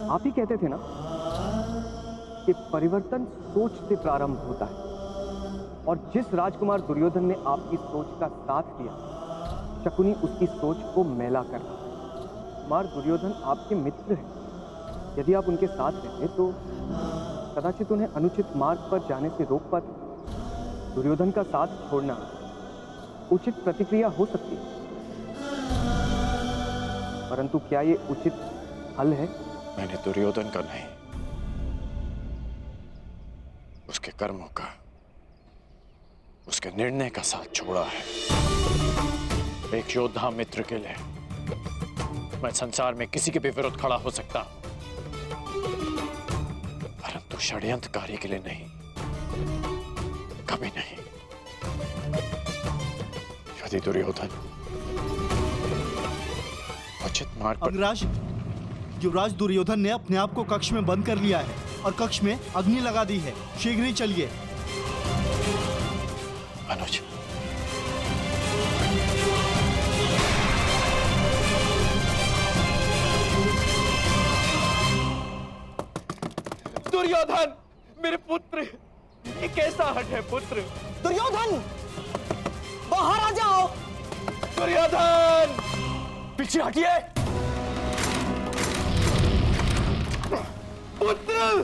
आप ही कहते थे ना कि परिवर्तन सोच से प्रारंभ होता है, और जिस राजकुमार दुर्योधन ने आपकी सोच का साथ दिया, शकुनी उसकी सोच को मैला कर रहा है। कुमार दुर्योधन आपके मित्र हैं। यदि आप उनके साथ रहते तो कदाचित उन्हें अनुचित मार्ग पर जाने से रोक पाते। दुर्योधन का साथ छोड़ना उचित प्रतिक्रिया हो सकती है, परंतु क्या ये उचित हल है? मैंने दुर्योधन का नहीं, उसके कर्मों का, उसके निर्णय का साथ छोड़ा है। एक योद्धा मित्र के लिए मैं संसार में किसी के भी विरुद्ध खड़ा हो सकता हूं, परंतु षड्यंत्रकारी के लिए नहीं, कभी नहीं। यदि दुर्योधन उचित मार्ग पर... अग्रराज, युवराज दुर्योधन ने अपने आप को कक्ष में बंद कर लिया है और कक्ष में अग्नि लगा दी है। शीघ्र ही चलिए। अनुज, दुर्योधन, मेरे पुत्र, ये कैसा हट है पुत्र? दुर्योधन, बाहर आ जाओ। दुर्योधन, पीछे हटिए। पुत्र,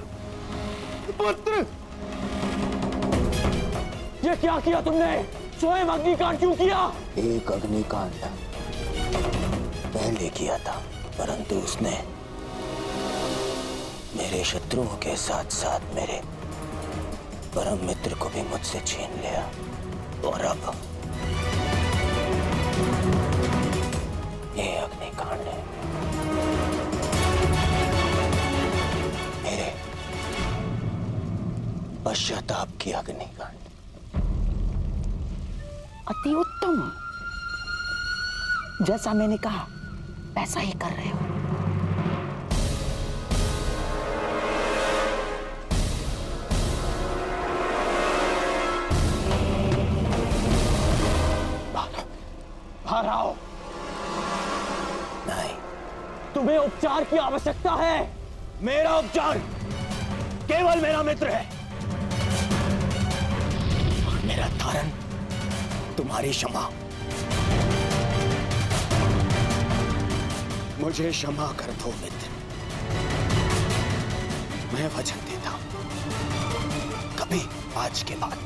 पुत्र, ये क्या किया तुमने? स्वयं अग्निकांड क्यों किया? एक अग्निकांड पहले किया था, परंतु उसने मेरे शत्रुओं के साथ साथ मेरे परम मित्र को भी मुझसे छीन लिया, और अब ये अग्निकांड है मेरे पश्चाताप की अग्निकांड। अति उत्तम, जैसा मैंने कहा वैसा ही कर रहे हो। बाहर आओ। नहीं, तुम्हें उपचार की आवश्यकता है। मेरा उपचार केवल मेरा मित्र है, और मेरा तारण तुम्हारी क्षमा। मुझे क्षमा कर दो मित्र, मैं वचन देता हूं, कभी आज के बाद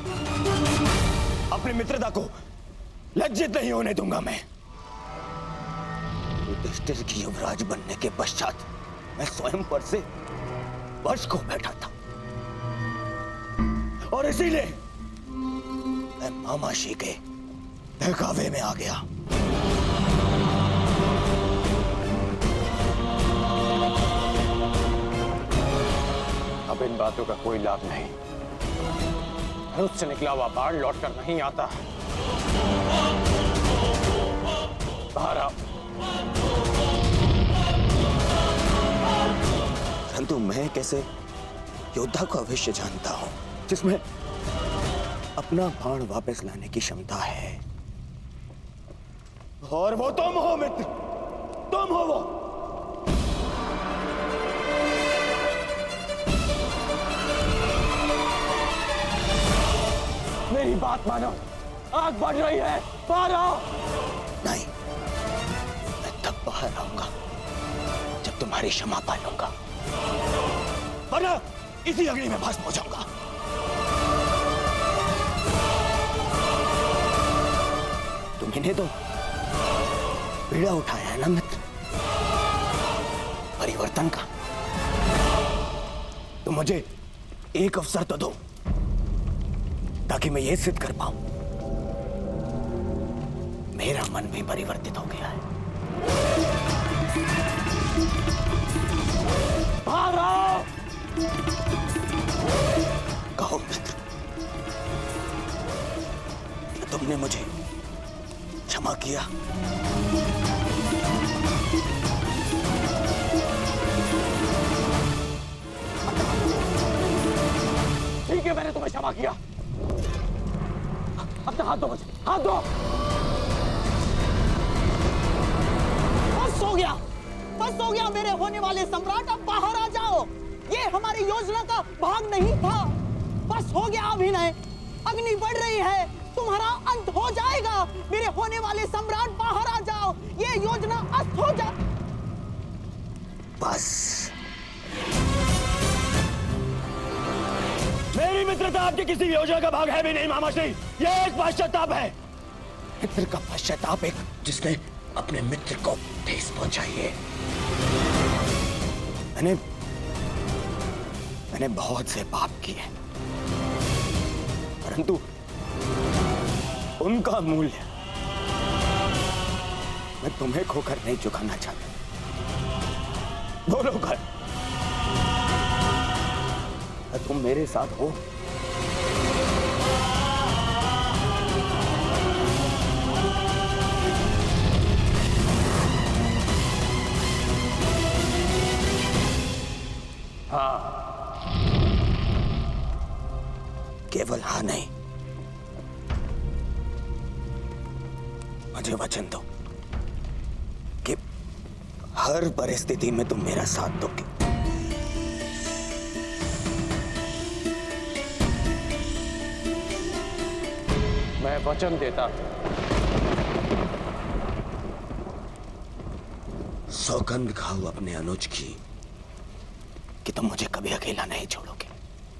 अपनी मित्रता को लज्जित नहीं होने दूंगा। मैं युधिष्ठिर की युवराज बनने के पश्चात मैं स्वयं पर से वश को बैठा था, और इसीलिए मैं मामाशी के बहकावे में आ गया। अब इन बातों का कोई लाभ नहीं। धनुष से निकला हुआ बाण लौटकर नहीं आता। बाहर आओ। परंतु मैं कैसे योद्धा को अवश्य जानता हूं, जिसमें अपना बाण वापस लाने की क्षमता है, और वो तुम हो मित्र, तुम हो वो। मेरी बात मानो, आग बढ़ रही है, बाहर आओ। नहीं, मैं तब बाहर आऊंगा जब तुम्हारी क्षमा पालूंगा, वरना इसी अग्नि में भस्म हो जाऊंगा। तुम्हें तो पीड़ा उठाया है ना मित्र, परिवर्तन का, तो मुझे एक अवसर तो दो, ताकि मैं ये सिद्ध कर पाऊं मेरा मन भी परिवर्तित हो गया है। बाहर आओ। कहो मित्र, तुमने मुझे क्षमा किया? ठीक है, मैंने तुम्हें क्षमा किया। अपना हाथ दो मुझे, हाथ दो। बस हो गया, बस हो गया मेरे होने वाले सम्राट, अब बाहर आ जाओ। ये हमारी योजना का भाग नहीं था। बस हो गया अभिनय। अग्नि बढ़ रही है, तुम्हारा अंत हो जाएगा। मेरे होने वाले सम्राट बाहर आ जाओ, ये योजना अस्त हो जा। बस मेरी मित्रता आपकी किसी योजना का भाग है भी नहीं मामाश्री। यह एक पश्चाताप है। मित्र का पश्चाताप एक जिसने अपने मित्र को ठेस पहुंचाई है। मैंने बहुत से पाप किए, परंतु उनका मूल्य मैं तुम्हें खोकर नहीं चुकाना चाहता। बोलो घर, तुम मेरे साथ हो? हाँ। केवल हाँ नहीं, मुझे वचन दो कि हर परिस्थिति में तुम मेरा साथ दोगे। मैं वचन देता। सौगंध खाओ अपने अनुज की कि तुम मुझे कभी अकेला नहीं छोड़ोगे।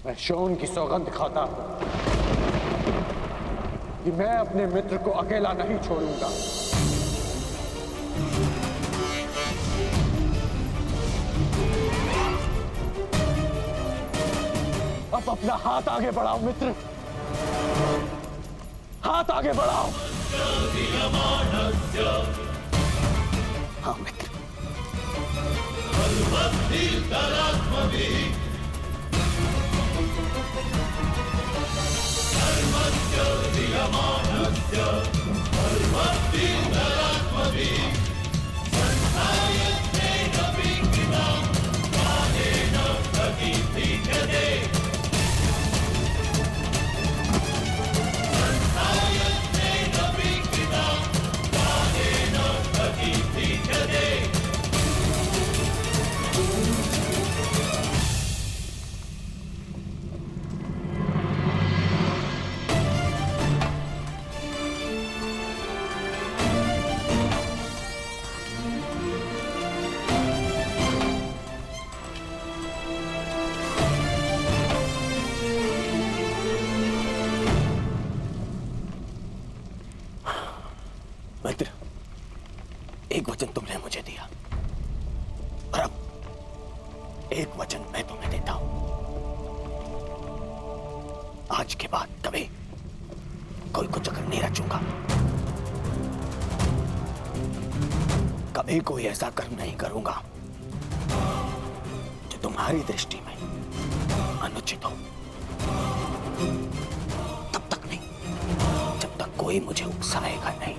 मैं शोन की सौगंध खाता कि मैं अपने मित्र को अकेला नहीं छोड़ूंगा। अब अपना हाथ आगे बढ़ाओ मित्र, हाथ आगे बढ़ाओ। हाँ मित्र। मित्र, एक वचन तुमने मुझे दिया और अब एक वचन मैं तुम्हें देता हूं। आज के बाद कभी कोई को चक्कर नहीं रचूंगा, कभी कोई ऐसा कर्म नहीं करूंगा जो तुम्हारी दृष्टि में अनुचित हो। तब तक नहीं जब तक कोई मुझे उकसाएगा नहीं।